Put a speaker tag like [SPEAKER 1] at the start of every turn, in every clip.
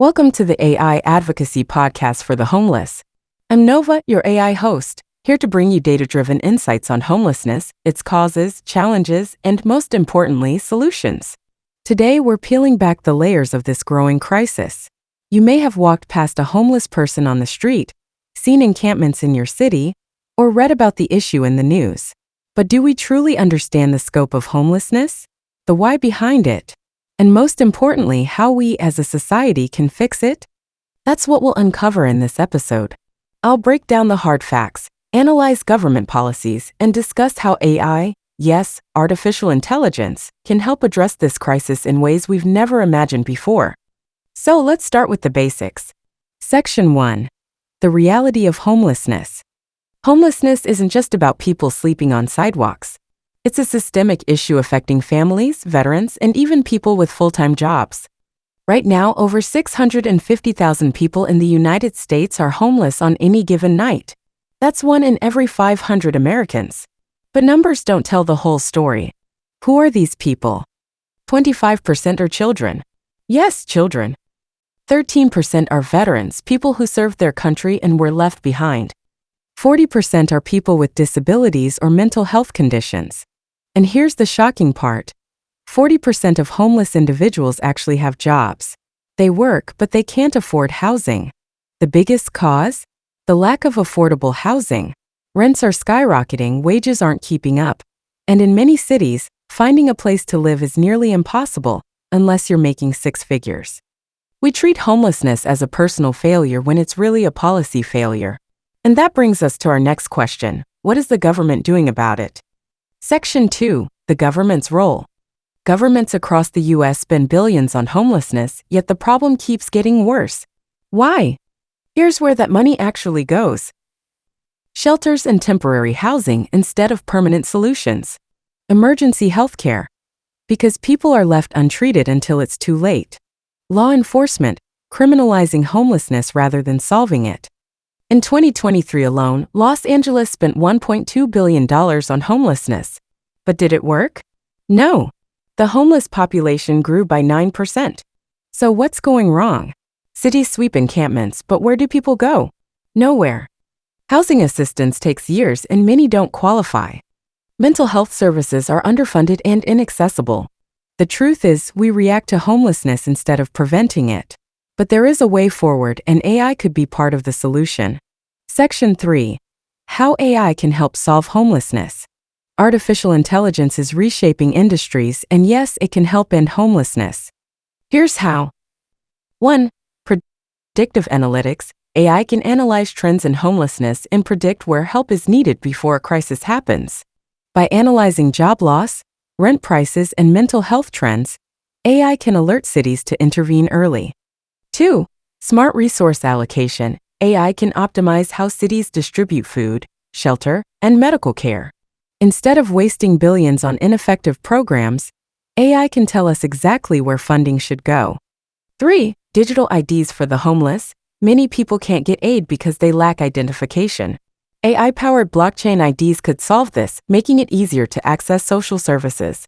[SPEAKER 1] Welcome to the AI Advocacy Podcast for the homeless. I'm Nova, your AI host, here to bring you data-driven insights on homelessness, its causes, challenges, and most importantly, solutions. Today, we're peeling back the layers of this growing crisis. You may have walked past a homeless person on the street, seen encampments in your city, or read about the issue in the news. But do we truly understand the scope of homelessness, the why behind it, and most importantly, how we as a society can fix it? That's what we'll uncover in this episode. I'll break down the hard facts, analyze government policies, and discuss how AI, yes, artificial intelligence, can help address this crisis in ways we've never imagined before. So let's start with the basics. Section 1. The reality of homelessness. Homelessness isn't just about people sleeping on sidewalks. It's a systemic issue affecting families, veterans, and even people with full-time jobs. Right now, over 650,000 people in the United States are homeless on any given night. That's 1 in every 500 Americans. But numbers don't tell the whole story. Who are these people? 25% are children. Yes, children. 13% are veterans, people who served their country and were left behind. 40% are people with disabilities or mental health conditions. And here's the shocking part. 40% of homeless individuals actually have jobs. They work, but they can't afford housing. The biggest cause? The lack of affordable housing. Rents are skyrocketing, wages aren't keeping up. And in many cities, finding a place to live is nearly impossible, unless you're making 6 figures. We treat homelessness as a personal failure when it's really a policy failure. And that brings us to our next question. What is the government doing about it? Section 2. The government's role. Governments across the U.S. spend billions on homelessness, yet the problem keeps getting worse. Why? Here's where that money actually goes. Shelters and temporary housing instead of permanent solutions. Emergency health care. Because people are left untreated until it's too late. Law enforcement, criminalizing homelessness rather than solving it. In 2023 alone, Los Angeles spent $1.2 billion on homelessness. But did it work? No. The homeless population grew by 9%. So what's going wrong? Cities sweep encampments, but where do people go? Nowhere. Housing assistance takes years and many don't qualify. Mental health services are underfunded and inaccessible. The truth is, we react to homelessness instead of preventing it. But there is a way forward, and AI could be part of the solution. Section 3. How AI can help solve homelessness. Artificial intelligence is reshaping industries, and yes, it can help end homelessness. Here's how. 1. Predictive analytics. AI can analyze trends in homelessness and predict where help is needed before a crisis happens. By analyzing job loss, rent prices, and mental health trends, AI can alert cities to intervene early. 2. Smart resource allocation. AI can optimize how cities distribute food, shelter, and medical care. Instead of wasting billions on ineffective programs, AI can tell us exactly where funding should go. 3. Digital IDs for the homeless. Many people can't get aid because they lack identification. AI-powered blockchain IDs could solve this, making it easier to access social services.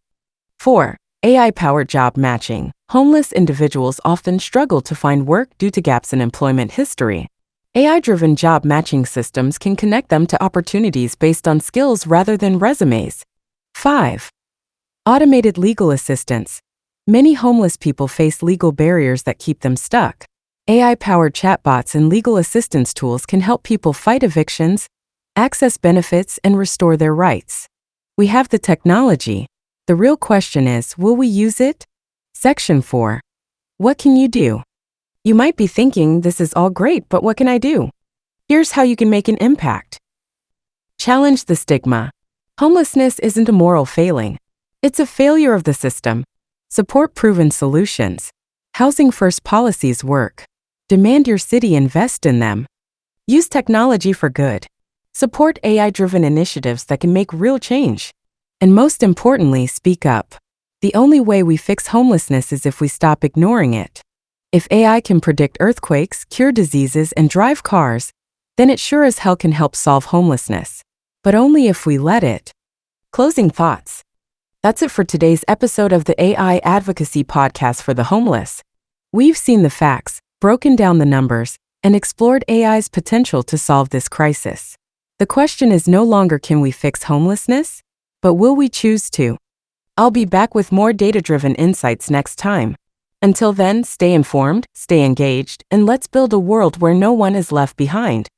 [SPEAKER 1] 4. AI-powered job matching. Homeless individuals often struggle to find work due to gaps in employment history. AI-driven job matching systems can connect them to opportunities based on skills rather than resumes. 5. Automated legal assistance. Many homeless people face legal barriers that keep them stuck. AI-powered chatbots and legal assistance tools can help people fight evictions, access benefits, and restore their rights. We have the technology. The real question is, will we use it? Section 4. What can you do? You might be thinking, this is all great, but what can I do? Here's how you can make an impact. Challenge the stigma. Homelessness isn't a moral failing. It's a failure of the system. Support proven solutions. Housing-first policies work. Demand your city invest in them. Use technology for good. Support AI-driven initiatives that can make real change. And most importantly, speak up. The only way we fix homelessness is if we stop ignoring it. If AI can predict earthquakes, cure diseases, and drive cars, then it sure as hell can help solve homelessness. But only if we let it. Closing thoughts. That's it for today's episode of the AI Advocacy Podcast for the homeless. We've seen the facts, broken down the numbers, and explored AI's potential to solve this crisis. The question is no longer can we fix homelessness, but will we choose to? I'll be back with more data-driven insights next time. Until then, stay informed, stay engaged, and let's build a world where no one is left behind.